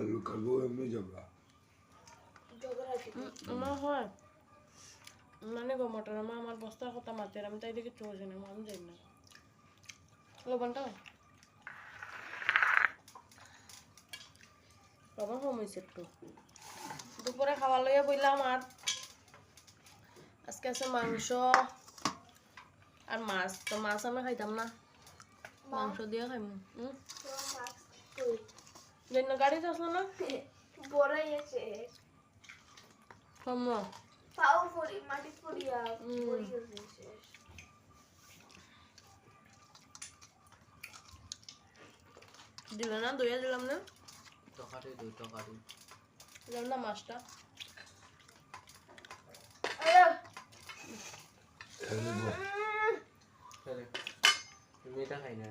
লুকাবো এমনি ঝগড়া আমার হয় মানে গো মটর আমার বস্তার কথা মাতে আমি তাই দেখে চোখে না আমি যাই না লবণটা লবণ কম হয়েছে একটু দুপুরে খাওয়া লইয়া বললাম আর আজকে আছে মাংস আর মাছ তো মাছ আমি খাইতাম না মাংস দিয়ে খাইম গাড়িতে আসলো না বড়াই আছে কমা পাও পড়ি মাটি পড়িয়া পড়ি গেছে দিলে না দইয়া দিলাম না তরকারি দুই তরকারি দিলাম না মাছটা তুমি এটা খাই না